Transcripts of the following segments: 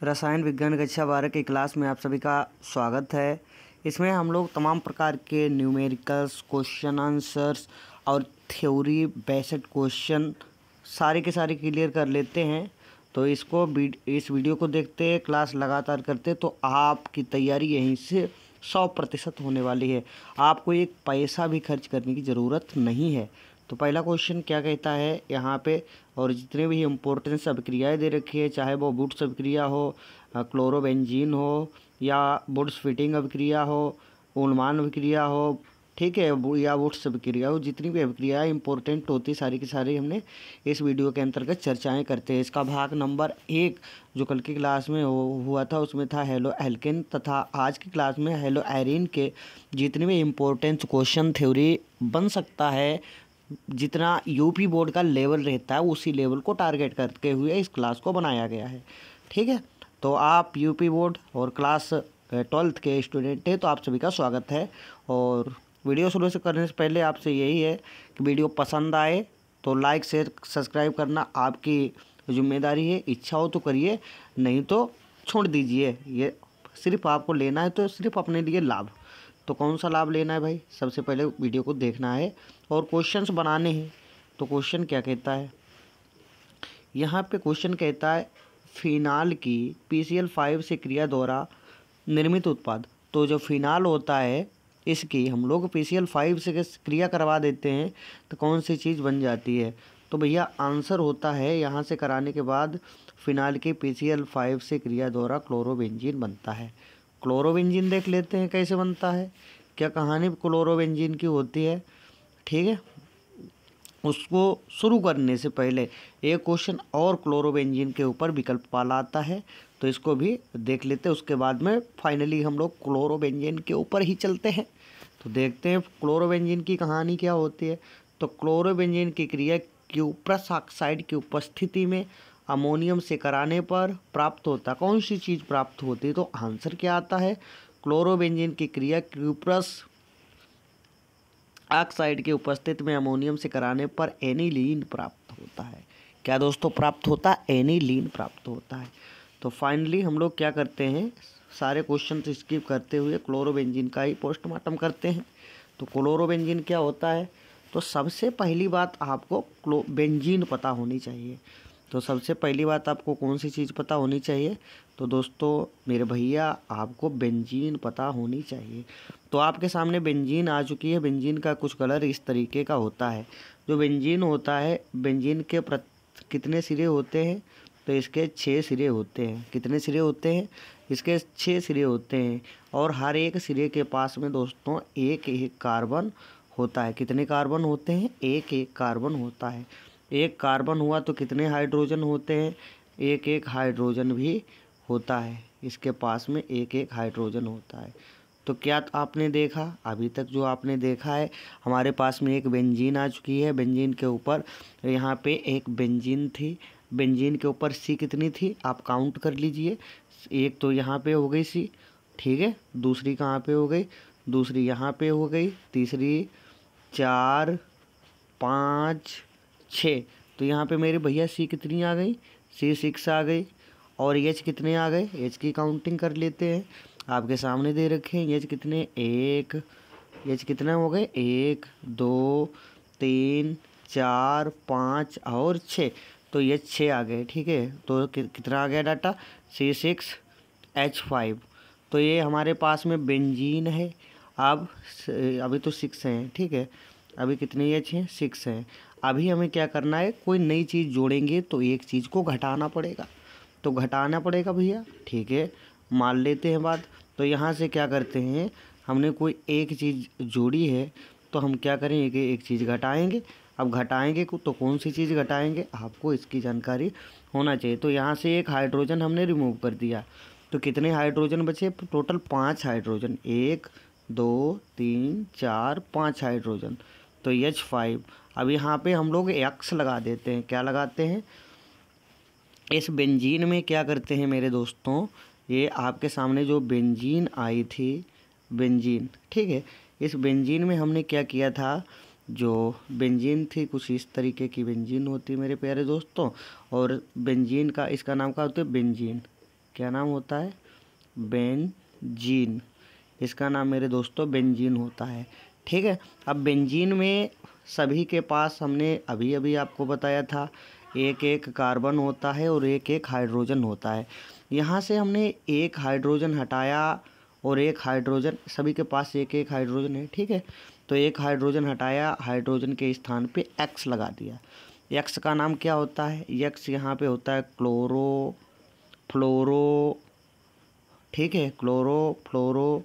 रसायन विज्ञान कक्षा 12 की क्लास में आप सभी का स्वागत है। इसमें हम लोग तमाम प्रकार के न्यूमेरिकल्स, क्वेश्चन आंसर्स और थ्योरी बेस्ड क्वेश्चन सारे के सारे क्लियर कर लेते हैं। तो इस वीडियो को देखते, क्लास लगातार करते तो आपकी तैयारी यहीं से 100% होने वाली है। आपको एक पैसा भी खर्च करने की ज़रूरत नहीं है। तो पहला क्वेश्चन क्या कहता है यहाँ पे, और जितने भी इम्पोर्टेंस अभिक्रियाएँ दे रखी है, चाहे वो वुड्स अभिक्रिया हो, क्लोरोबेंजीन हो, या वुड्स फिटिंग अभिक्रिया हो, उल्मान अभिक्रिया हो, ठीक है, या वुड्स अभिक्रिया हो, जितनी भी अभिक्रियाएँ इंपॉर्टेंट होती सारी की सारी हमने इस वीडियो के अंतर्गत चर्चाएं करते हैं। इसका भाग नंबर 1 जो कल की क्लास में हुआ था उसमें था हेलो एल्केन, तथा आज की क्लास में हेलो एरीन के जितने भी इम्पोर्टेंट क्वेश्चन थ्योरी बन सकता है, जितना यूपी बोर्ड का लेवल रहता है उसी लेवल को टारगेट करते हुए इस क्लास को बनाया गया है। ठीक है, तो आप यूपी बोर्ड और क्लास 12th के स्टूडेंट हैं तो आप सभी का स्वागत है। और वीडियो शुरू से करने से पहले आपसे यही है कि वीडियो पसंद आए तो लाइक शेयर सब्सक्राइब करना आपकी जिम्मेदारी है। इच्छा हो तो करिए, नहीं तो छोड़ दीजिए। ये सिर्फ आपको लेना है तो सिर्फ अपने लिए लाभ। तो कौन सा लाभ लेना है भाई? सबसे पहले वीडियो को देखना है और क्वेश्चंस बनाने हैं। तो क्वेश्चन क्या कहता है यहाँ पे? क्वेश्चन कहता है फिनाल की PCl5 से क्रिया द्वारा निर्मित उत्पाद। तो जो फिनाल होता है इसकी हम लोग PCl5 से क्रिया करवा देते हैं तो कौन सी चीज़ बन जाती है? तो भैया आंसर होता है यहाँ से कराने के बाद फिनाल की PCl5 से क्रिया द्वारा क्लोरोबेंजीन बनता है। क्लोरोबेंजीन देख लेते हैं कैसे बनता है, क्या कहानी क्लोरोबेंजीन की होती है। ठीक है, उसको शुरू करने से पहले एक क्वेश्चन और क्लोरोबेंजीन के ऊपर विकल्प वाला आता है, तो इसको भी देख लेते हैं। उसके बाद में फाइनली हम लोग क्लोरोबेंजीन के ऊपर ही चलते हैं। तो देखते हैं क्लोरोबेंजीन की कहानी क्या होती है। तो क्लोरोबेंजीन की क्रिया क्यूप्रस ऑक्साइड की उपस्थिति में अमोनियम से कराने पर प्राप्त होता कौन सी चीज़ प्राप्त होती है? तो आंसर क्या आता है? क्लोरोबेंजीन की क्रिया क्यूप्रस ऑक्साइड की उपस्थिति में अमोनियम से कराने पर एनिलीन प्राप्त होता है। क्या दोस्तों प्राप्त होता है? एनिलीन प्राप्त होता है। तो फाइनली हम लोग क्या करते हैं, सारे क्वेश्चन स्किप करते हुए क्लोरोबेंजीन का ही पोस्टमार्टम करते हैं। तो क्लोरोबेंजीन क्या होता है? तो सबसे पहली बात आपको बेंजीन पता होनी चाहिए। तो सबसे पहली बात आपको कौन सी चीज़ पता होनी चाहिए? तो दोस्तों मेरे भैया आपको बेंजीन पता होनी चाहिए। तो आपके सामने बेंजीन आ चुकी है। बेंजीन का कुछ कलर इस तरीके का होता है। जो बेंजीन होता है, बेंजीन के कितने सिरे होते हैं? तो इसके 6 सिरे होते हैं। कितने सिरे होते हैं? इसके 6 सिरे होते हैं। और हर एक सिरे के पास में दोस्तों एक एक कार्बन होता है। कितने कार्बन होते हैं? एक एक कार्बन होता है। एक कार्बन हुआ तो कितने हाइड्रोजन होते हैं? एक एक हाइड्रोजन भी होता है। इसके पास में एक एक हाइड्रोजन होता है। तो क्या आपने देखा अभी तक? जो आपने देखा है, हमारे पास में एक बेंजीन आ चुकी है। बेंजीन के ऊपर यहाँ पे एक बेंजीन थी। बेंजीन के ऊपर सी कितनी थी आप काउंट कर लीजिए। एक तो यहाँ पे हो गई सी, ठीक है, दूसरी कहाँ पे हो गई? दूसरी यहाँ पे हो गई, तीसरी 4 5 6। तो यहाँ पे मेरे भैया सी कितनी आ गई? सी 6 आ गई। और एच कितने आ गए? एच की काउंटिंग कर लेते हैं। आपके सामने दे रखे हैं एच कितने? एच कितने हो गए? 1 2 3 4 5 और 6। तो ये 6 आ गए। ठीक है, तो कितना आ गया डाटा? C6H5। तो ये हमारे पास में बेंजीन है। अब अभी तो 6 हैं, ठीक है, अभी कितने एच हैं? 6 हैं। अभी हमें क्या करना है, कोई नई चीज़ जोड़ेंगे तो एक चीज़ को घटाना पड़ेगा। तो घटाना पड़ेगा भैया, ठीक है, मान लेते हैं बात। तो यहाँ से क्या करते हैं, हमने कोई एक चीज़ जोड़ी है तो हम क्या करेंगे, एक चीज़ घटाएंगे। अब घटाएंगे तो कौन सी चीज़ घटाएंगे, आपको इसकी जानकारी होना चाहिए। तो यहाँ से एक हाइड्रोजन हमने रिमूव कर दिया। तो कितने हाइड्रोजन बचे? Total 5 hydrogen. 1 2 3 4 5 हाइड्रोजन। तो H5। अब यहाँ पे हम लोग एक्स लगा देते हैं। क्या लगाते हैं? इस बेंजीन में क्या करते हैं मेरे दोस्तों, ये आपके सामने जो बेंजीन आई थी, बेंजीन, ठीक है, इस बेंजीन में हमने क्या किया था, जो बेंजीन थी कुछ इस तरीके की बेंजीन होती है मेरे प्यारे दोस्तों। और बेंजीन का इसका नाम क्या होता है? बेंजीन। क्या नाम होता है? बेंजीन। इसका नाम मेरे दोस्तों बेंजीन होता है। ठीक है, अब बेंजीन में सभी के पास हमने अभी अभी आपको बताया था एक एक कार्बन होता है और एक एक हाइड्रोजन होता है। यहाँ से हमने एक हाइड्रोजन हटाया और एक हाइड्रोजन, सभी के पास एक एक हाइड्रोजन है। ठीक है, तो एक हाइड्रोजन हटाया, हाइड्रोजन के स्थान पे एक्स लगा दिया। एक्स का नाम क्या होता है? एक्स यहाँ पे होता है क्लोरो, फ्लोरो। ठीक है, क्लोरो, फ्लोरो,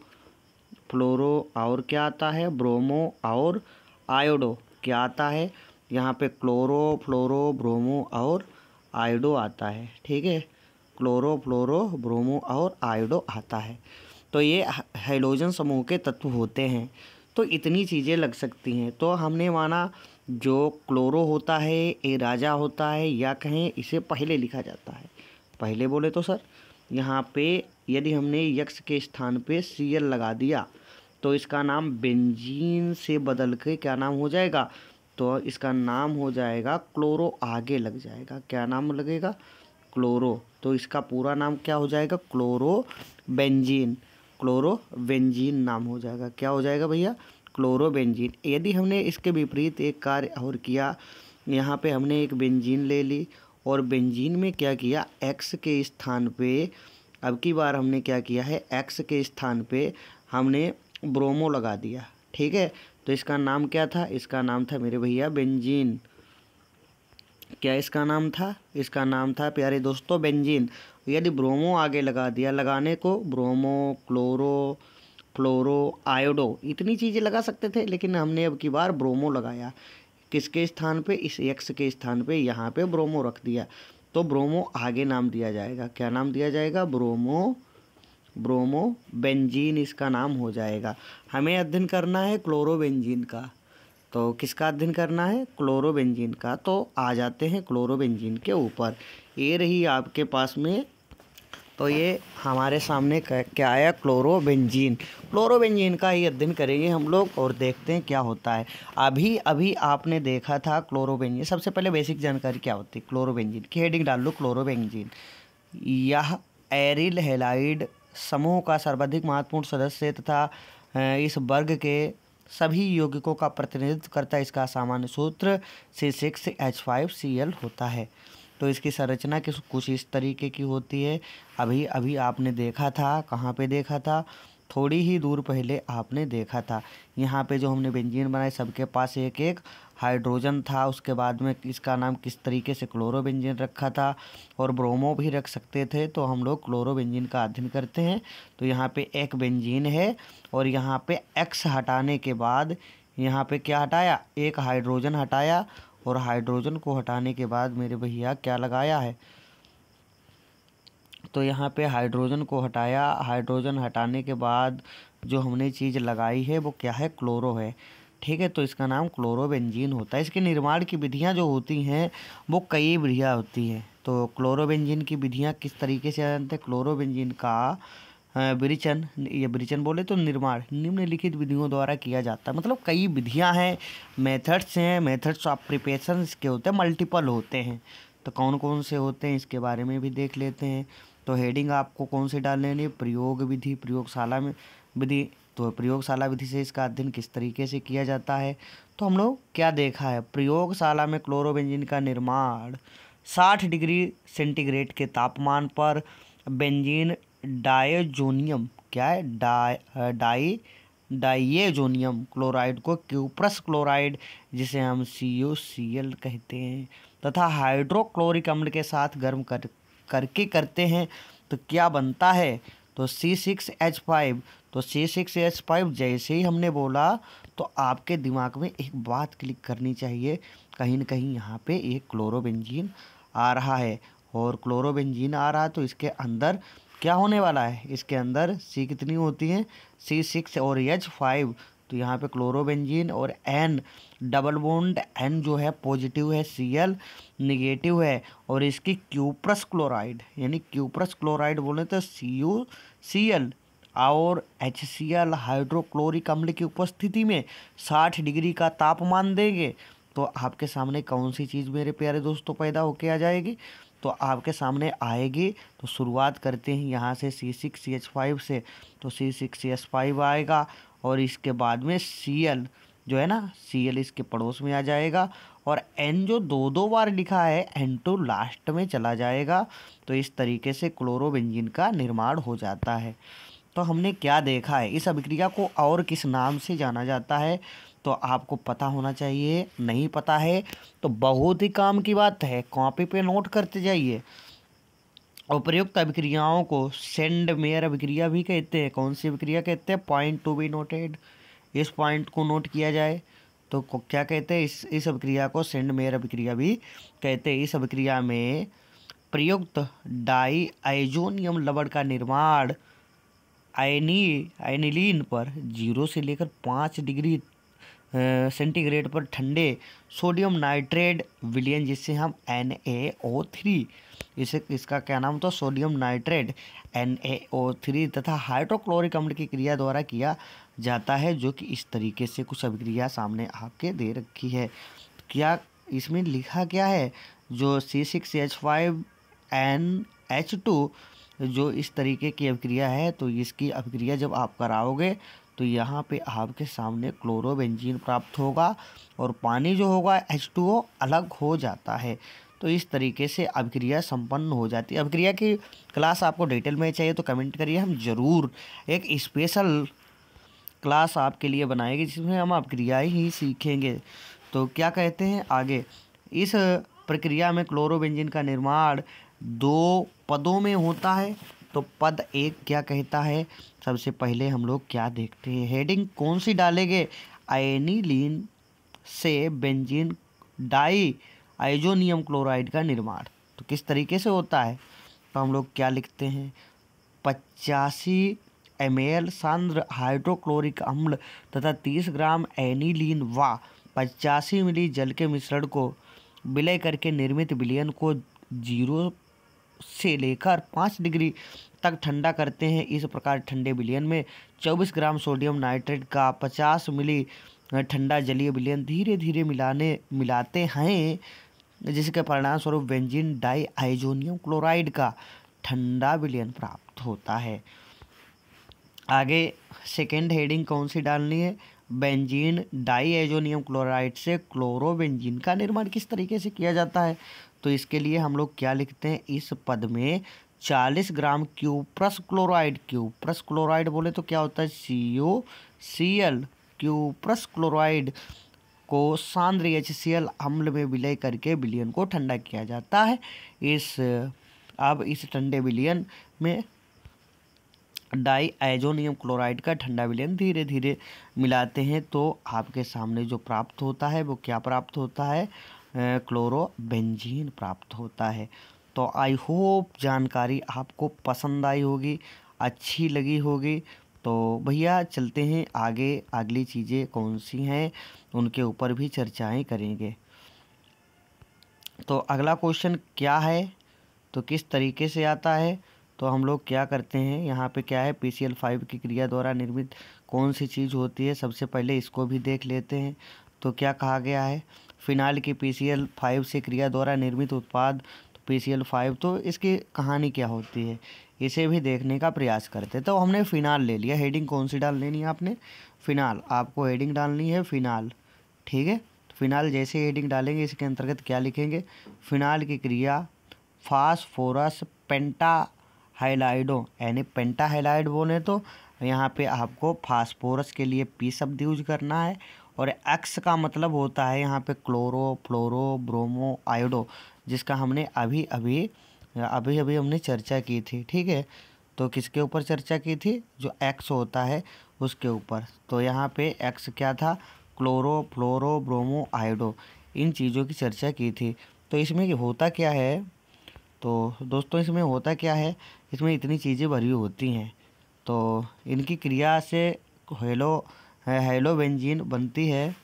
फ्लोरो और क्या आता है? ब्रोमो और आयोडो। क्या आता है? यहाँ पे क्लोरो, फ्लोरो, ब्रोमो और आयोडो आता है। ठीक है, क्लोरो, फ्लोरो, ब्रोमो और आयोडो आता है। तो ये हाइड्रोजन समूह के तत्व होते हैं। तो इतनी चीज़ें लग सकती हैं। तो हमने माना जो क्लोरो होता है ये राजा होता है, या कहें इसे पहले लिखा जाता है। पहले बोले तो सर यहाँ पे यदि हमने यक्स के स्थान पे Cl लगा दिया तो इसका नाम बेंजीन से बदल के क्या नाम हो जाएगा? तो इसका नाम हो जाएगा क्लोरो, आगे लग जाएगा। क्या नाम लगेगा? क्लोरो। तो इसका पूरा नाम क्या हो जाएगा? Chloro benzene. क्लोरो बेंजीन नाम हो जाएगा। क्या हो जाएगा भैया? Chloro benzene. यदि हमने इसके विपरीत एक कार्य और किया, यहाँ पे हमने एक बेंजीन ले ली और बेंजीन में क्या किया? एक्स के स्थान पे, अब की बार हमने क्या किया है? एक्स के स्थान पे हमने ब्रोमो लगा दिया। ठीक है, तो इसका नाम क्या था? इसका नाम था मेरे भैया बेंजीन। क्या इसका नाम था? इसका नाम था प्यारे दोस्तों बेंजीन। यदि ब्रोमो आगे लगा दिया, लगाने को ब्रोमो, क्लोरो, फ्लोरो, आयोडो, इतनी चीज़ें लगा सकते थे, लेकिन हमने अब की बार ब्रोमो लगाया। किसके स्थान पे? इस एक्स के स्थान पे यहाँ पे ब्रोमो रख दिया। तो ब्रोमो आगे नाम दिया जाएगा। क्या नाम दिया जाएगा? ब्रोमो, ब्रोमो बेंजीन इसका नाम हो जाएगा। हमें अध्ययन करना है क्लोरोबेंजीन का। तो किसका अध्ययन करना है? क्लोरोबेंजीन का। तो आ जाते हैं क्लोरोबेंजीन के ऊपर। ये रही आपके पास में, तो ये हमारे सामने क्या आया? क्लोरोबेंजीन। क्लोरोबेंजीन का ही अध्ययन करेंगे हम लोग और देखते हैं क्या होता है। अभी अभी आपने देखा था क्लोरोबेंजीन। सबसे पहले बेसिक जानकारी क्या होती है क्लोरोबेंजीन की? हेडिंग डाल लो क्लोरोबेंजीन। यह एरिल हैलाइड समूह का सर्वाधिक महत्वपूर्ण सदस्य तथा इस वर्ग के सभी यौगिकों का प्रतिनिधित्व करता है। इसका सामान्य सूत्र C6H5Cl होता है। तो इसकी संरचना कुछ इस तरीके की होती है। अभी अभी आपने देखा था, कहाँ पे देखा था? थोड़ी ही दूर पहले आपने देखा था। यहाँ पे जो हमने बेंजीन बनाए सबके पास एक एक हाइड्रोजन था। उसके बाद में इसका नाम किस तरीके से क्लोरोबेंजीन रखा था, और ब्रोमो भी रख सकते थे। तो हम लोग क्लोरोबेंजीन का अध्ययन करते हैं। तो यहाँ पे एक बेंजीन है और यहाँ पे एक्स हटाने के बाद यहाँ पे क्या हटाया? एक हाइड्रोजन हटाया, और हाइड्रोजन को हटाने के बाद मेरे भैया क्या लगाया है? तो यहाँ पे हाइड्रोजन को हटाया। हाइड्रोजन हटाने के बाद जो हमने चीज़ लगाई है वो क्या है? क्लोरो है। ठीक है, तो इसका नाम क्लोरोबेंजीन होता है। इसके निर्माण की विधियाँ जो होती हैं वो कई विधियाँ होती हैं। तो क्लोरोबेंजीन की विधियाँ किस तरीके से जानते हैं? क्लोरोबेंजीन का विरेचन, या विरेचन बोले तो निर्माण निम्नलिखित विधियों द्वारा किया जाता है। मतलब कई विधियां हैं, मेथड्स हैं। मेथड्स ऑफ प्रिपरेशन इसके होते हैं, मल्टीपल होते हैं। तो कौन कौन से होते हैं इसके बारे में भी देख लेते हैं। तो हेडिंग आपको कौन से डालने हैं? प्रयोग विधि, प्रयोगशाला में विधि। तो प्रयोगशाला विधि से इसका अध्ययन किस तरीके से किया जाता है? तो हम लोग क्या देखा है? प्रयोगशाला में क्लोरोबेंजीन का निर्माण 60 डिग्री सेंटीग्रेड के तापमान पर बेंजीन डायजोनियम, क्या है? डाइएजोनियम क्लोराइड को क्यूप्रस क्लोराइड, जिसे हम CuCl कहते हैं, तथा हाइड्रोक्लोरिक अम्ल के साथ गर्म करके करते हैं। तो क्या बनता है? तो C6H5। तो C6H5 जैसे ही हमने बोला तो आपके दिमाग में एक बात क्लिक करनी चाहिए, कहीं न कहीं यहाँ पे एक क्लोरोबेंजीन आ रहा है। और क्लोरोबेंजीन आ रहा है तो इसके अंदर क्या होने वाला है? इसके अंदर C कितनी होती हैं? C6 और H5। तो यहाँ पे क्लोरोबेंजीन और N डबल बॉन्ड, N जो है पॉजिटिव है, Cl निगेटिव है, और इसकी क्यूप्रस क्लोराइड, यानी क्यूप्रस क्लोराइड बोले तो CuCl और HCl हाइड्रोक्लोरिक अम्ल की उपस्थिति में 60 डिग्री का तापमान देंगे तो आपके सामने कौन सी चीज़ मेरे प्यारे दोस्तों पैदा होके आ जाएगी? तो आपके सामने आएगी। तो शुरुआत करते हैं यहाँ से C6CH5 से, तो C6CH5 आएगा और इसके बाद में Cl जो है ना, Cl इसके पड़ोस में आ जाएगा और N जो दो बार लिखा है N2 लास्ट में चला जाएगा। तो इस तरीके से क्लोरोबेंजीन का निर्माण हो जाता है। तो हमने क्या देखा है, इस अभिक्रिया को और किस नाम से जाना जाता है तो आपको पता होना चाहिए। नहीं पता है तो बहुत ही काम की बात है, कॉपी पे नोट करते जाइए। उपर्युक्त अभिक्रियाओं को सेंड मेयर अभिक्रिया भी कहते हैं। कौन सी अभिक्रिया कहते हैं? पॉइंट टू बी नोटेड, इस पॉइंट को नोट किया जाए। तो क्या कहते हैं? इस अभिक्रिया को सेंड मेयर अभिक्रिया भी कहते हैं। इस अभिक्रिया में प्रयुक्त डाई आइसोनियम लवण का निर्माण आयनिलीन पर 0 से लेकर 5 डिग्री सेंटीग्रेड पर ठंडे सोडियम नाइट्रेट विलयन, जिससे हम NaO3, इसका क्या नाम था? सोडियम नाइट्रेट NaO3 तथा हाइड्रोक्लोरिक अम्ल की क्रिया द्वारा किया जाता है, जो कि इस तरीके से कुछ अभिक्रिया सामने आपके दे रखी है। क्या इसमें लिखा क्या है? जो C6H5NH2 जो इस तरीके की अभिक्रिया है, तो इसकी अभिक्रिया जब आप कराओगे तो यहाँ पे आपके सामने क्लोरोबेंजीन प्राप्त होगा और पानी जो होगा H2O अलग हो जाता है। तो इस तरीके से अभिक्रिया संपन्न हो जाती है। अभिक्रिया की क्लास आपको डिटेल में चाहिए तो कमेंट करिए, हम ज़रूर एक स्पेशल क्लास आपके लिए बनाएंगे जिसमें हम अभिक्रिया ही सीखेंगे। तो क्या कहते हैं आगे, इस प्रक्रिया में क्लोरोबेंजीन का निर्माण 2 पदों में होता है। तो पद 1 क्या कहता है? सबसे पहले हम लोग क्या देखते हैं, हेडिंग कौन सी डालेंगे? आयनिलीन से बेंजीन डाई आइसोनियम क्लोराइड का निर्माण। तो किस तरीके से होता है? तो हम लोग क्या लिखते हैं, 85 ml सांद्र हाइड्रोक्लोरिक अम्ल तथा 30 ग्राम एनिलीन व 85 मिली जल के मिश्रण को विलय करके निर्मित विलयन को 0 से लेकर 5 डिग्री तक ठंडा करते हैं। इस प्रकार ठंडे विलयन में 24 ग्राम सोडियम नाइट्रेट का 50 मिली ठंडा जलीय विलयन धीरे धीरे मिलाते हैं, जिसके परिणाम स्वरूप बेंजीन डाई आइसोनियम क्लोराइड का ठंडा विलयन प्राप्त होता है। आगे सेकेंड हेडिंग कौन सी डालनी है? बेंजीन डाई आइसोनियम क्लोराइड से क्लोरोबेंजीन का निर्माण किस तरीके से किया जाता है? तो इसके लिए हम लोग क्या लिखते हैं, इस पद में 40 ग्राम क्यूप्रस क्लोराइड बोले तो क्या होता है? COCl क्यूप्रस क्लोराइड को सांद्र HCl अम्ल में विलय करके विलयन को ठंडा किया जाता है। अब इस ठंडे विलयन में डाई आइसोनियम क्लोराइड का ठंडा विलयन धीरे धीरे मिलाते हैं, तो आपके सामने जो प्राप्त होता है वो क्या प्राप्त होता है? क्लोरोबेंजीन प्राप्त होता है। तो आई होप जानकारी आपको पसंद आई होगी, अच्छी लगी होगी। तो भैया चलते हैं आगे, अगली चीज़ें कौन सी हैं उनके ऊपर भी चर्चाएं करेंगे। तो अगला क्वेश्चन क्या है, तो किस तरीके से आता है? तो हम लोग क्या करते हैं, यहाँ पे क्या है, PCl5 की क्रिया द्वारा निर्मित कौन सी चीज़ होती है? सबसे पहले इसको भी देख लेते हैं। तो क्या कहा गया है, फिनाइल की PCl5 से क्रिया द्वारा निर्मित उत्पाद। तो PCl5, तो इसकी कहानी क्या होती है इसे भी देखने का प्रयास करते हैं। तो हमने फिनाइल ले लिया, हेडिंग कौन सी डाल लेनी है आपने? फिनाइल, आपको हेडिंग डालनी है फिनाइल, ठीक है। फिनाइल जैसे हेडिंग डालेंगे इसके अंतर्गत क्या लिखेंगे? फिनाइल की क्रिया फास्फोरस पेंटाहाइलाइडों, यानी पेंटाहाइलाइड बोले तो यहाँ पे आपको फास्फोरस के लिए P शब्द यूज करना है और X का मतलब होता है यहाँ पे क्लोरो, फ्लोरो, ब्रोमो, आयोडो, जिसका हमने अभी अभी हमने चर्चा की थी, ठीक है। तो किसके ऊपर चर्चा की थी? जो X होता है उसके ऊपर। तो यहाँ पे X क्या था? क्लोरो, फ्लोरो, ब्रोमो, आयोडो, इन चीज़ों की चर्चा की थी। तो इसमें होता क्या है, तो दोस्तों इसमें होता क्या है, इसमें इतनी चीज़ें भरी होती हैं। तो इनकी क्रिया से हेलोबेंजीन बनती है,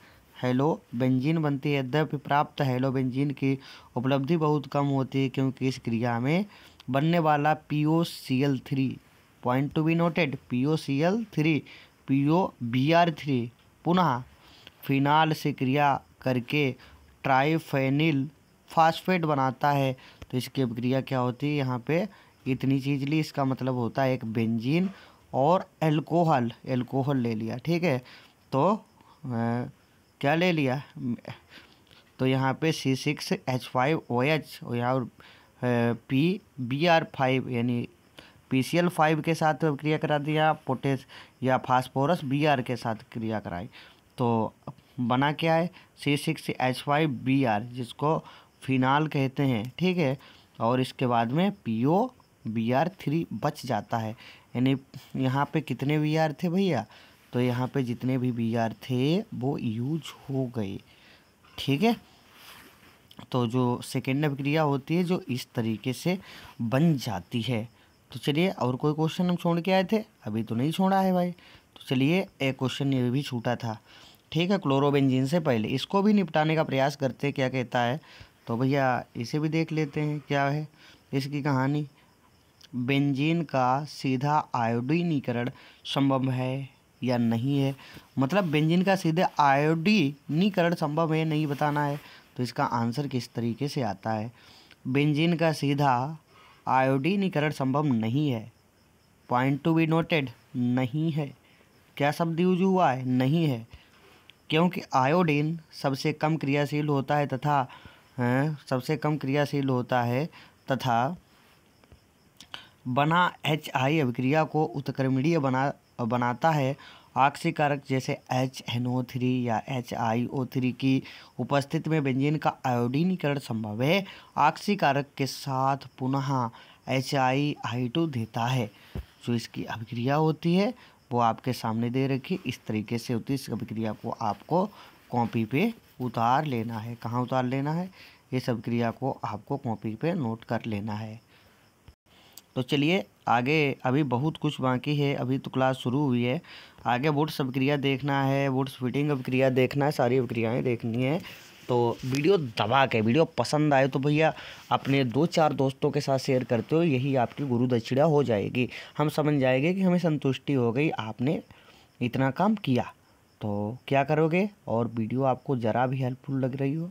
यद्यपि प्राप्त हेलोबेंजीन की उपलब्धि बहुत कम होती है, क्योंकि इस क्रिया में बनने वाला POCl3, point to be noted, POCl3 POBr3 पुनः फिनाल से क्रिया करके ट्राइफेनिल फास्फेट बनाता है। तो इसकी अभिक्रिया क्या होती है, यहाँ पे इतनी चीज़ ली, इसका मतलब होता है एक बेंजीन और एल्कोहल ले लिया, ठीक है। तो क्या ले लिया, तो यहाँ पे C6H5OH और यहाँ PBr5 यानी PCl5 के साथ क्रिया करा दिया, पोटेस या फास्फोरस Br के साथ क्रिया कराई, तो बना क्या है C6H5Br, जिसको फिनाल कहते हैं, ठीक है। और इसके बाद में POBr3 बच जाता है, यानी यहाँ पे कितने Br थे भैया, तो यहाँ पे जितने भी Br थे वो यूज हो गए, ठीक है। तो जो सेकेंड अभिक्रिया होती है जो इस तरीके से बन जाती है। तो चलिए, और कोई क्वेश्चन हम छोड़ के आए थे, अभी तो नहीं छोड़ा है भाई। तो चलिए, एक क्वेश्चन ये भी छूटा था, ठीक है, क्लोरोबेंजीन से पहले इसको भी निपटाने का प्रयास करते हैं, क्या कहता है। तो भैया इसे भी देख लेते हैं क्या है इसकी कहानी। बेंजीन का सीधा आयोडीनीकरण संभव है या नहीं है, मतलब बेंजीन का सीधे आयोडीनीकरण संभव है नहीं बताना है। तो इसका आंसर किस तरीके से आता है, बेंजीन का सीधा आयोडीनीकरण संभव नहीं है, पॉइंट टू बी नोटेड, नहीं है। क्या शब्द यूज हुआ है, नहीं है, क्योंकि आयोडीन सबसे कम क्रियाशील होता है तथा बना HI अभिक्रिया को उत्क्रमणीय बनाता है। ऑक्सीकारक जैसे HNO3 या HiO3 की उपस्थिति में बेंजीन का आयोडीनीकरण संभव है। ऑक्सीकारक के साथ पुनः HiI2 देता है। जो इसकी अभिक्रिया होती है वो आपके सामने दे रखी, इस तरीके से होती है। इस अभिक्रिया को आपको कॉपी पे उतार लेना है। कहाँ उतार लेना है, इस अभिक्रिया को आपको कॉपी पे नोट कर लेना है। तो चलिए आगे, अभी बहुत कुछ बाकी है, अभी तो क्लास शुरू हुई है। आगे वुड्स अभिक्रिया देखना है, वुड्स फिटिंग अभिक्रिया देखना है, सारी अभिक्रियाएँ देखनी है। तो वीडियो दबा के, वीडियो पसंद आए तो भैया अपने 2-4 दोस्तों के साथ शेयर करते हो, यही आपकी गुरु दक्षिणा हो जाएगी। हम समझ जाएंगे कि हमें संतुष्टि हो गई, आपने इतना काम किया। तो क्या करोगे, और वीडियो आपको ज़रा भी हेल्पफुल लग रही हो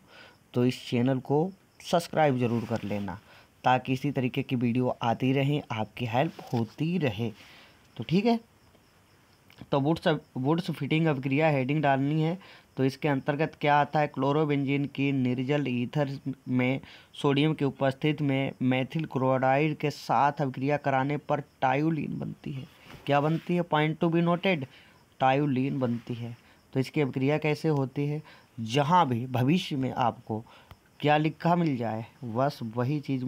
तो इस चैनल को सब्सक्राइब ज़रूर कर लेना, ताकि इसी तरीके की वीडियो आती रहें, आपकी हेल्प होती रहे। तो ठीक है, तो वुड्स फिटिंग अभिक्रिया हेडिंग डालनी है। तो इसके अंतर्गत क्या आता है, क्लोरोबेंजीन की निर्जल ईथर में सोडियम की उपस्थिति में मेथिल क्लोराइड के साथ अभिक्रिया कराने पर टायोलीन बनती है। क्या बनती है, पॉइंट टू बी नोटेड, टायोलीन बनती है। तो इसकी अभिक्रिया कैसे होती है, जहाँ भी भविष्य में आपको क्या लिखा मिल जाए, बस वही चीज़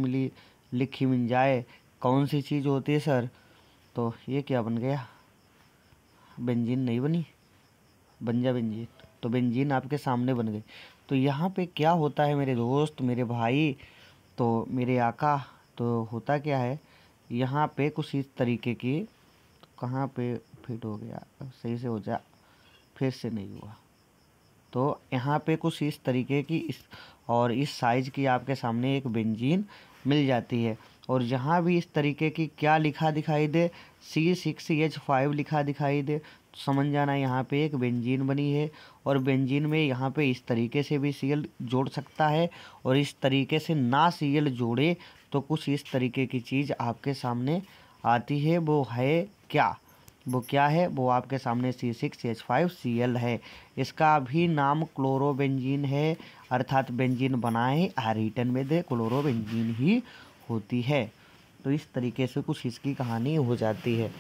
लिखी मिल जाए। कौन सी चीज़ होती है सर, तो ये क्या बन गया, बेंजीन नहीं बनी, बन जा बेंजीन। तो बेंजीन आपके सामने बन गई। तो यहाँ पे क्या होता है मेरे दोस्त, मेरे भाई, तो मेरे आका, तो होता क्या है यहाँ पे कुछ इस तरीके की, तो कहाँ पे फिट हो गया, सही से हो जा, फिर से नहीं हुआ। तो यहाँ पे कुछ इस तरीके की इस साइज़ की आपके सामने एक बेंजीन मिल जाती है। और जहाँ भी इस तरीके की क्या लिखा दिखाई दे, C6H5 लिखा दिखाई दे, तो समझ जाना यहाँ पे एक बेंजीन बनी है। और बेंजीन में यहाँ पे इस तरीके से भी Cl जोड़ सकता है, और इस तरीके से ना Cl जोड़े तो कुछ इस तरीके की चीज़ आपके सामने आती है। वो है क्या, वो क्या है, वो आपके सामने C6H5Cl है। इसका भी नाम क्लोरोबेंजीन है, अर्थात बेंजीन बनाए रिटर्न में दे क्लोरोबेंजीन ही होती है। तो इस तरीके से कुछ इसकी कहानी हो जाती है।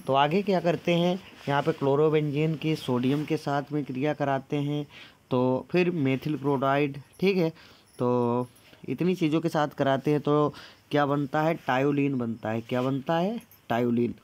तो आगे क्या करते हैं, यहाँ पे क्लोरोबेंजीन की सोडियम के साथ में क्रिया कराते हैं, तो फिर मेथिल क्लोराइड, ठीक है, तो इतनी चीज़ों के साथ कराते हैं तो क्या बनता है, टायोलीन बनता है। क्या बनता है, टायोलीन।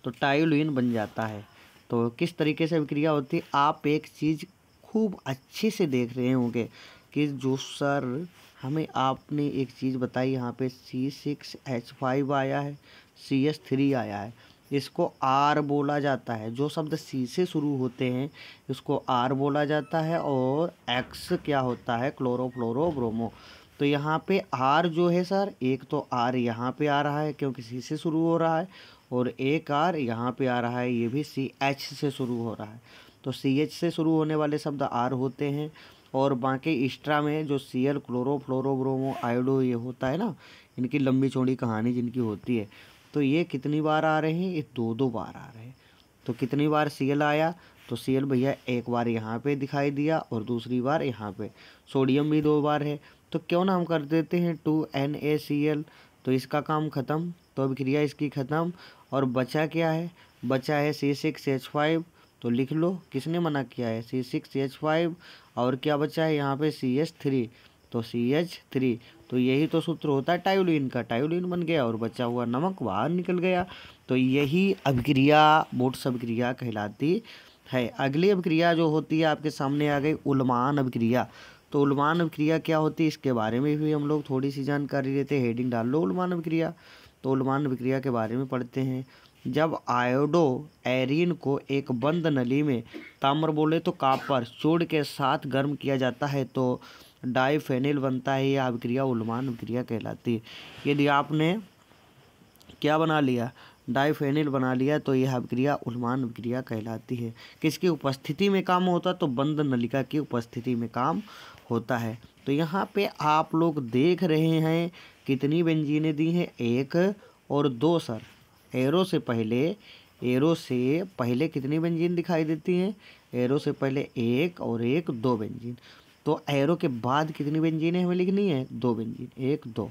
तो टायोलीन बन जाता है। तो किस तरीके से अभिक्रिया होती है, आप एक चीज़ खूब अच्छे से देख रहे होंगे कि जो सर हमें आपने एक चीज़ बताई, यहाँ पे C6H5 आया है, CH3 आया है, इसको R बोला जाता है। जो शब्द C से शुरू होते हैं इसको R बोला जाता है, और X क्या होता है, क्लोरोफ्लोरोब्रोमो। तो यहाँ पे R जो है सर, एक तो R यहाँ पे आ रहा है क्योंकि C से शुरू हो रहा है, और एक R यहाँ पे आ रहा है, ये भी CH से शुरू हो रहा है। तो CH से शुरू होने वाले शब्द R होते हैं, और बाकी एक्स्ट्रा में जो Cl क्लोरोफ्लोरोब्रोमो आयोडो ये होता है ना, इनकी लंबी चौड़ी कहानी जिनकी होती है। तो ये कितनी बार आ रहे हैं, ये 2-2 बार आ रहे हैं। तो कितनी बार Cl आया, तो Cl भैया एक बार यहाँ पे दिखाई दिया और दूसरी बार यहाँ पे। सोडियम भी 2 बार है, तो क्यों ना हम कर देते हैं 2NaCl। तो इसका काम ख़त्म, तो अभिक्रिया इसकी ख़त्म। और बचा क्या है, बचा है C6H5। तो लिख लो, किसने मना किया है, C6H5। और क्या बचा है यहाँ पे CH3, तो CH3। तो यही तो सूत्र होता है टायोलिन का, टायोलिन बन गया और बचा हुआ नमक बाहर निकल गया। तो यही अभिक्रिया वुड्स अभिक्रिया कहलाती है। अगली अभिक्रिया जो होती है आपके सामने आ गई उल्मान अभिक्रिया। तो उल्मान अभिक्रिया क्या होती है, इसके बारे में भी हम लोग थोड़ी सी जानकारी लेते हैं। हेडिंग डाल लो उल्मान अभिक्रिया। तो उल्मान अभिक्रिया के बारे में पढ़ते हैं। जब आयोडो एरिन को एक बंद नली में, ताम्र बोले तो कॉपर, चूड़ के साथ गर्म किया जाता है तो डाइफेनिल बनता है। यह अभिक्रिया उल्मान अभिक्रिया कहलाती है। यदि आपने क्या बना लिया, डाइफेनिल बना लिया, तो यह अभिक्रिया उल्मान अभिक्रिया कहलाती है। किसकी उपस्थिति में काम होता, तो बंद नलिका की उपस्थिति में काम होता है। तो यहाँ पे आप लोग देख रहे हैं कितनी बेंजीनें दी हैं, 1 और 2 सर। एरो से पहले कितनी बेंजीन दिखाई देती हैं, एरो से पहले 1 और 1 2 बेंजीन। तो एरो के बाद कितनी बेंजीनें हमें लिखनी है, 2 बेंजीन, 1 2,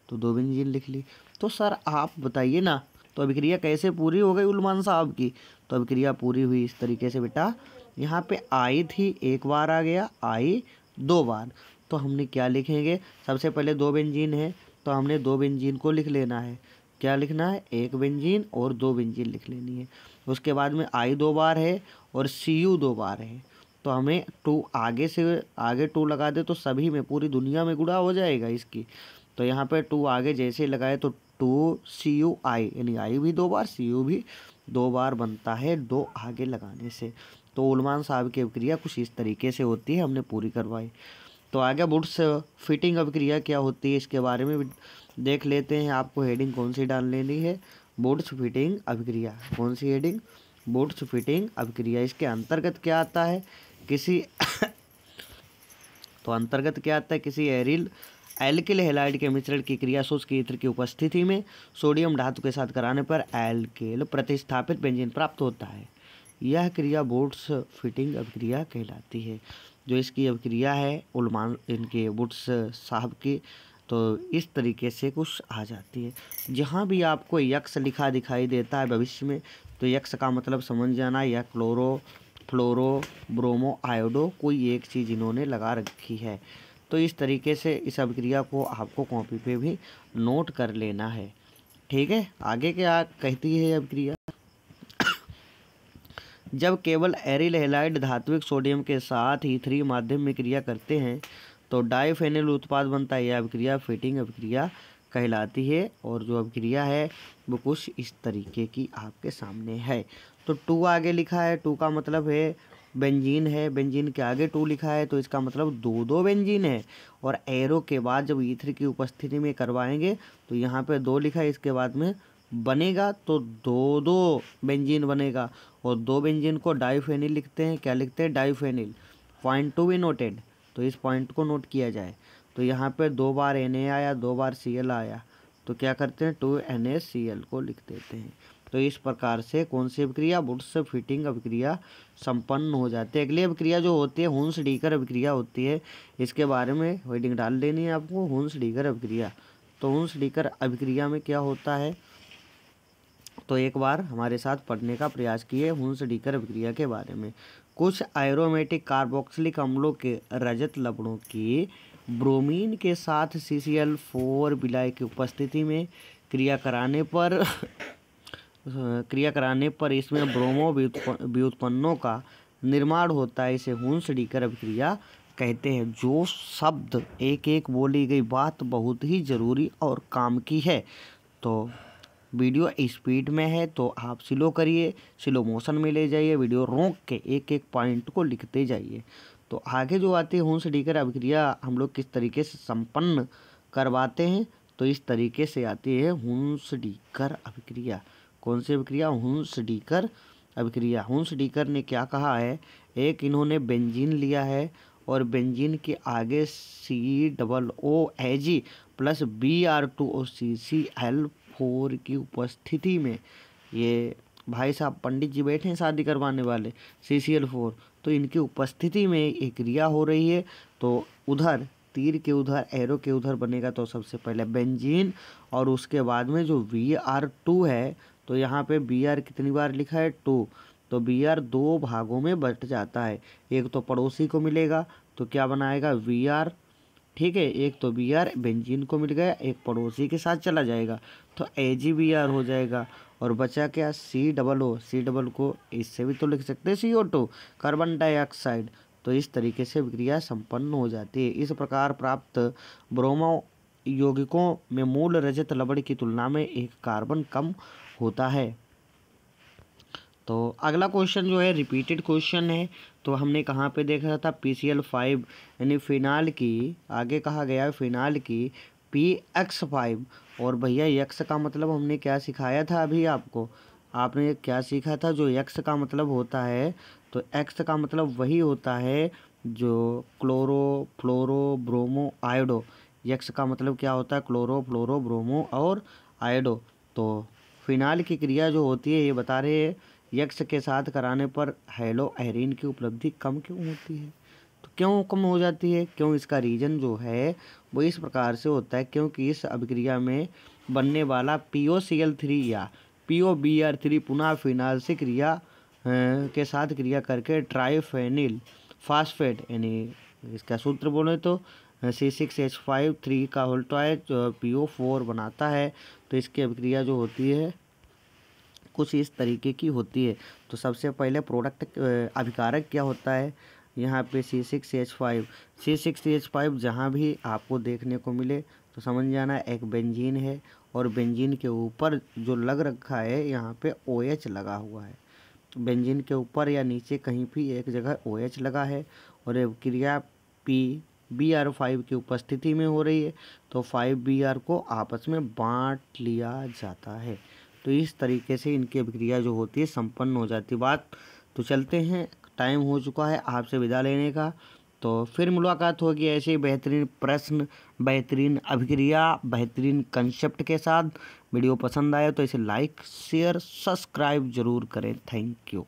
तो 2 बेंजीन लिख ली। तो सर आप बताइए ना, तो अभिक्रिया कैसे पूरी हो गई उल्मान साहब की। तो अभिक्रिया पूरी हुई इस तरीके से बेटा, यहाँ पे आई थी 1 बार आ गया, आई 2 बार। तो हमने क्या लिखेंगे, सबसे पहले 2 बेंजीन है, तो हमने 2 बेंजीन को लिख लेना है। क्या लिखना है, 1 बेंजीन और 2 बेंजीन लिख लेनी है। उसके बाद में आई 2 बार है और Cu 2 बार है। तो हमें 2 आगे से आगे 2 लगा दे तो सभी में, पूरी दुनिया में गुणा हो जाएगा इसकी। तो यहाँ पे 2 आगे जैसे लगाए तो 2CuI, यानी आई भी 2 बार, Cu भी 2 बार बनता है 2 आगे लगाने से। तो उल्मान साहब की अभिक्रिया कुछ इस तरीके से होती है, हमने पूरी करवाई। तो आगे वुड्स फिटिंग अभिक्रिया क्या होती है, इसके बारे में देख लेते हैं। आपको हेडिंग कौन सी डाल लेनी है, वुड्स फिटिंग अभिक्रिया। कौन सी हेडिंग, वुड्स फिटिंग अभिक्रिया। इसके अंतर्गत क्या आता है, किसी तो अंतर्गत क्या आता है, किसी एल्किल हैलाइड के मिश्रण की क्रिया शुष्क ईथर की उपस्थिति में सोडियम धातु के साथ कराने पर एल्किल प्रतिस्थापित बेंजीन प्राप्त होता है। यह क्रिया वुड्स फिटिंग अभिक्रिया कहलाती है। जो इसकी अभिक्रिया है उल्मान इनके वुड्स साहब की, तो इस तरीके से कुछ आ जाती है। जहाँ भी आपको यक्स लिखा दिखाई देता है भविष्य में, तो यक्स का मतलब समझ जाना, या क्लोरो, फ्लोरो, ब्रोमो, आयोडो, कोई एक चीज़ इन्होंने लगा रखी है। तो इस तरीके से इस अभिक्रिया को आपको कॉपी पे भी नोट कर लेना है। ठीक है, आगे क्या कहती है अभिक्रिया। जब केवल एरिल हैलाइड धात्विक सोडियम के साथ ईथरी माध्यम में क्रिया करते हैं तो डाइफेनिल उत्पाद बनता है। यह अभिक्रिया फिटिंग अभिक्रिया कहलाती है। और जो अभिक्रिया है वो कुछ इस तरीके की आपके सामने है। तो 2 आगे लिखा है, 2 का मतलब है बेंजीन है, बेंजीन के आगे 2 लिखा है तो इसका मतलब 2-2 बेंजीन है। और एरो के बाद जब ईथर की उपस्थिति में करवाएंगे तो यहाँ पे 2 लिखा है, इसके बाद में बनेगा तो 2-2 बेंजीन बनेगा। और 2 बेंजीन को डाइफेनिल लिखते हैं, क्या लिखते हैं, डाइफेनिल। पॉइंट 2 भी नोटेड, तो इस पॉइंट को नोट किया जाए। तो यहाँ पे 2 बार Na आया, 2 बार Cl आया, तो क्या करते हैं 2NaCl को लिख देते हैं। तो इस प्रकार से कौन सी अभिक्रिया, वुड्स फिटिंग अभिक्रिया संपन्न हो जाती है। अगली अभिक्रिया जो होती है हुन्स-डीकर अभिक्रिया होती है। इसके बारे में हेडिंग डाल लेनी है आपको, हुन्स-डीकर अभिक्रिया। तो हुन्स-डीकर अभिक्रिया में क्या होता है, तो एक बार हमारे साथ पढ़ने का प्रयास किए हुन्स-डीकर अभिक्रिया के बारे में। कुछ एरोमेटिक कार्बोक्सिलिक अम्लों के रजत लवणों की ब्रोमीन के साथ CCl4 विलय की उपस्थिति में क्रिया कराने पर इसमें ब्रोमो व्युत्पन्नों का निर्माण होता है। इसे हुन्स-डीकर अभिक्रिया कहते हैं। जो शब्द एक एक बोली गई बात बहुत ही ज़रूरी और काम की है। तो वीडियो स्पीड में है तो आप स्लो करिए, स्लो मोशन में ले जाइए, वीडियो रोक के एक एक पॉइंट को लिखते जाइए। तो आगे जो आती है हुन्स-डीकर अभिक्रिया हम लोग किस तरीके से संपन्न करवाते हैं, तो इस तरीके से आती है हुन्स-डीकर अभिक्रिया। कौन सी अभिक्रिया, हुन्स-डीकर अभिक्रिया। हुन्स-डीकर ने क्या कहा है, एक इन्होंने बेंजीन लिया है और बेंजीन के आगे COOH प्लस Br2 और CCl4 की उपस्थिति में, ये भाई साहब पंडित जी बैठे हैं शादी करवाने वाले, CCl4, तो इनकी उपस्थिति में एक क्रिया हो रही है। तो उधर तीर के उधर, एरो के उधर बनेगा तो सबसे पहले बेंजीन, और उसके बाद में जो Br2 है, तो यहाँ पे Br कितनी बार लिखा है 2, तो Br 2 भागों में बट जाता है। एक तो पड़ोसी को मिलेगा तो क्या बनाएगा Br, ठीक है, एक तो Br बेंजीन को मिल गया, एक पड़ोसी के साथ चला जाएगा तो AgBr हो जाएगा। और बचा क्या COO, C को इससे भी तो लिख सकते हैं CO2, कार्बन डाइऑक्साइड। तो इस तरीके से विक्रिया संपन्न हो जाती है। इस प्रकार प्राप्त ब्रोमो यौगिकों में मूल रजत लवण की तुलना में एक कार्बन कम होता है। तो अगला क्वेश्चन जो है रिपीटेड क्वेश्चन है। तो हमने कहाँ पे देखा था, PCl5 यानी फिनाल की, आगे कहा गया है फिनाल की PX5। और भैया यक्स का मतलब हमने क्या सिखाया था अभी आपको, आपने क्या सीखा था, जो यक्स का मतलब होता है, तो एक्स का मतलब वही होता है जो क्लोरो फ्लोरो ब्रोमो आयोडो। यक्स का मतलब क्या होता है, क्लोरो फ्लोरो ब्रोमो और आयोडो। तो फिनाल की क्रिया जो होती है ये बता रहे हैं, यक्स के साथ कराने पर हेलो एरीन की उपलब्धि कम क्यों होती है। तो क्यों कम हो जाती है, क्यों, इसका रीजन जो है वो इस प्रकार से होता है, क्योंकि इस अभिक्रिया में बनने वाला POCl3 या POBr3 पुनः फिनाल से क्रिया के साथ क्रिया करके ट्राइफेनिल फास्फेट यानी इसका सूत्र बोले तो C6H5 3 का होल्टॉय PO4 बनाता है। तो इसकी अभिक्रिया जो होती है कुछ इस तरीके की होती है। तो सबसे पहले प्रोडक्ट अभिकारक क्या होता है, यहाँ पे C6H5 जहाँ भी आपको देखने को मिले तो समझ जाना एक बेंजीन है, और बेंजीन के ऊपर जो लग रखा है यहाँ पे OH लगा हुआ है। बेंजीन के ऊपर या नीचे कहीं भी एक जगह OH लगा है, और ये क्रिया Br5 की उपस्थिति में हो रही है, तो 5Br को आपस में बांट लिया जाता है। तो इस तरीके से इनकी अभिक्रिया जो होती है संपन्न हो जाती है। बात तो चलते हैं, टाइम हो चुका है आपसे विदा लेने का। तो फिर मुलाकात होगी ऐसे ही बेहतरीन प्रश्न, बेहतरीन अभिक्रिया, बेहतरीन कंसेप्ट के साथ। वीडियो पसंद आए तो इसे लाइक शेयर सब्सक्राइब जरूर करें। Thank you.